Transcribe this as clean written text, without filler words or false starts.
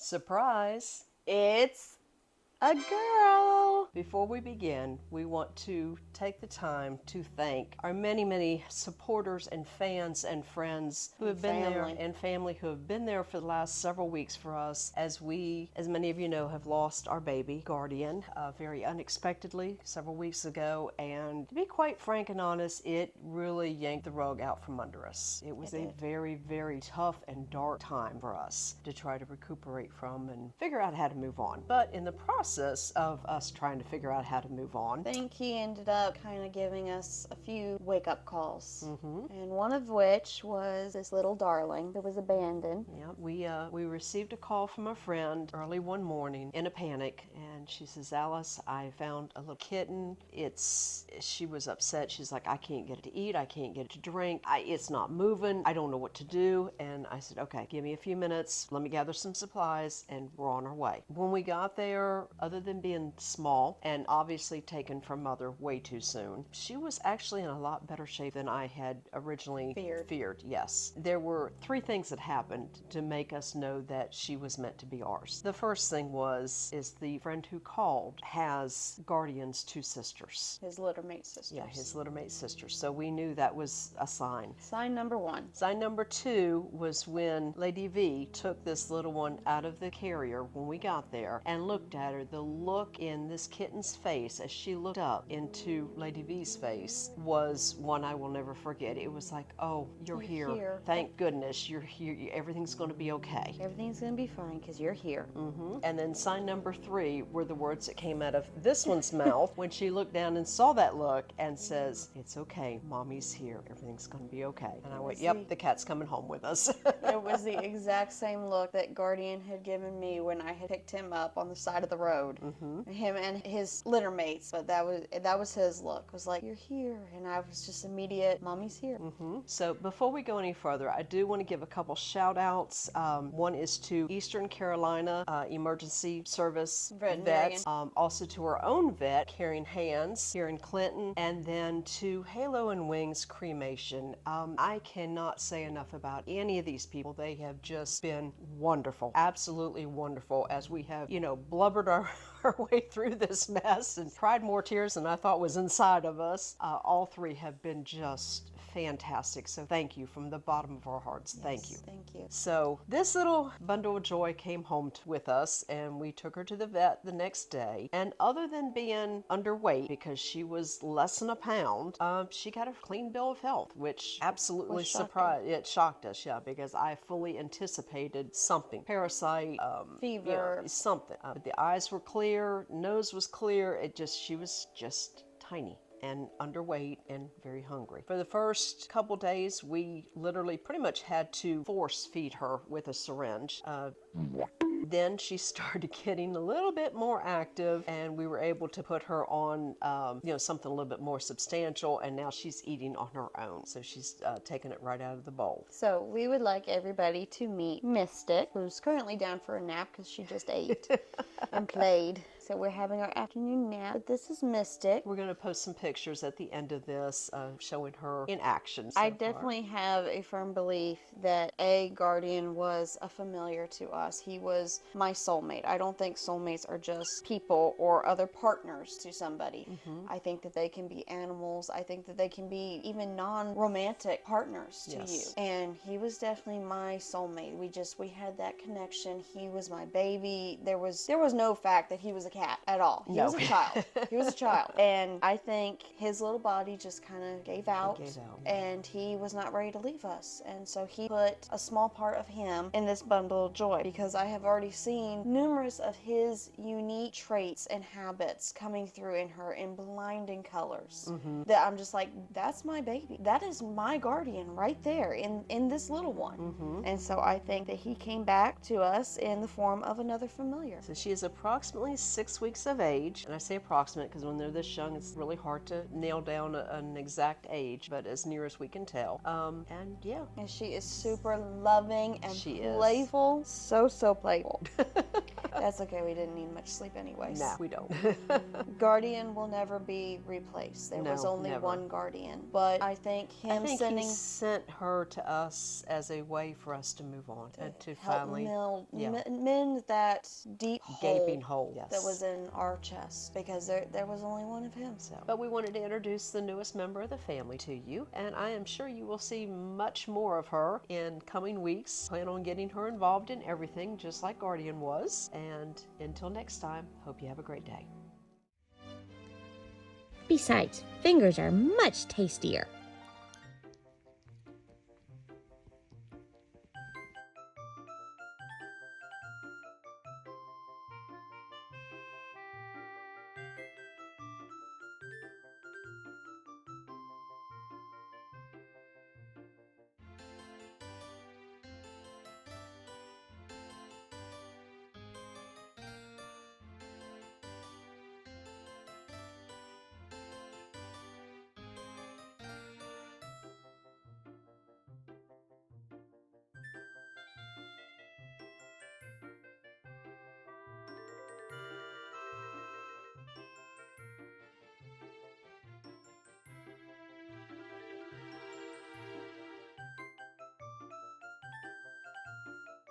Surprise! It's a girl. Before we begin, we want to take the time to thank our many supporters and fans and friends who have been there, and family who have been there for the last several weeks for us, as we, as many of you know, have lost our baby Guardian very unexpectedly several weeks ago. And to be quite frank and honest, it really yanked the rug out from under us. It was a very tough and dark time for us to try to recuperate from and figure out how to move on. But in the process of us trying to figure out how to move on, I think he ended up kind of giving us a few wake-up calls. And one of which was this little darling that was abandoned. Yeah, we received a call from a friend early one morning in a panic, and she says, Alice, I found a little kitten. She was upset. She's like, I can't get it to eat. I can't get it to drink. It's not moving. I don't know what to do. And I said, okay, give me a few minutes. Let me gather some supplies, and we're on our way. When we got there, other than being small and obviously taken from mother way too soon, she was actually in a lot better shape than I had originally feared. Yes. There were three things that happened to make us know that she was meant to be ours. The first thing is the friend who called has Guardian's two sisters. His littermate sisters. Yeah, his littermate sisters. So we knew that was a sign. Sign number one. Sign number two was when Lady V took this little one out of the carrier when we got there and looked at her. The look in this kitten's face as she looked up into Lady V's face was one I will never forget. It was like, oh, you're here. Thank goodness you're here. Everything's going to be okay. Everything's going to be fine because you're here. And then sign number three were the words that came out of this one's mouth when she looked down and saw that look and says, it's okay. Mommy's here. Everything's going to be okay. And I went, yep, the cat's coming home with us. It was the exact same look that Guardian had given me when I had picked him up on the side of the road. Him and his litter mates, but that was his look. It was like, you're here. And I was just immediate, Mommy's here. So before we go any further, I do want to give a couple shout outs. One is to Eastern Carolina Emergency Service vets, also to our own vet, Carrying Hands here in Clinton, and then to Halo and Wings Cremation. I cannot say enough about any of these people. They have just been wonderful, absolutely wonderful, as we have, blubbered our way through this mess and cried more tears than I thought was inside of us. All three have been just fantastic. So thank you from the bottom of our hearts. Yes, thank you. Thank you. So this little bundle of joy came home with us, and we took her to the vet the next day. And other than being underweight, because she was less than a pound, she got a clean bill of health, which absolutely surprised. It shocked us, yeah, because I fully anticipated something. Parasite, fever, something. But the eyes were clear, nose was clear. She was just tiny and underweight and very hungry. For the first couple days, we literally pretty much had to force feed her with a syringe. Then she started getting a little bit more active, and we were able to put her on, something a little bit more substantial, and now she's eating on her own. So she's taking it right out of the bowl. So we would like everybody to meet Mystic, who's currently down for a nap because she just ate and played. So we're having our afternoon nap. But this is Mystic. We're going to post some pictures at the end of this showing her in action. I definitely have a firm belief that Guardian was a familiar to us. He was my soulmate. I don't think soulmates are just people or other partners to somebody. I think that they can be animals. I think that they can be even non-romantic partners to you. And he was definitely my soulmate. We had that connection. He was my baby. There was no fact that he was a cat at all. He was a child. He was a child. And I think his little body just kind of gave out. And he was not ready to leave us. And so he put a small part of him in this bundle of joy, because I have already seen numerous of his unique traits and habits coming through in her in blinding colors. That I'm just like, that's my baby. That is my Guardian right there in this little one. And so I think that he came back to us in the form of another familiar. So she is approximately 6 weeks of age, and I say approximate because when they're this young, it's really hard to nail down an exact age, but as near as we can tell. And she is super loving and playful. So playful. That's okay, we didn't need much sleep anyways. No, we don't. Guardian will never be replaced. There was No, only never. one Guardian. But I think I him think sending he sent her to us as a way for us to move on and to help finally mend that deep gaping hole. Yes. that was in our chest, because there was only one of him. So, but we wanted to introduce the newest member of the family to you, and I am sure you will see much more of her in coming weeks. Plan on getting her involved in everything, just like Guardian was. And until next time, hope you have a great day. Besides, fingers are much tastier.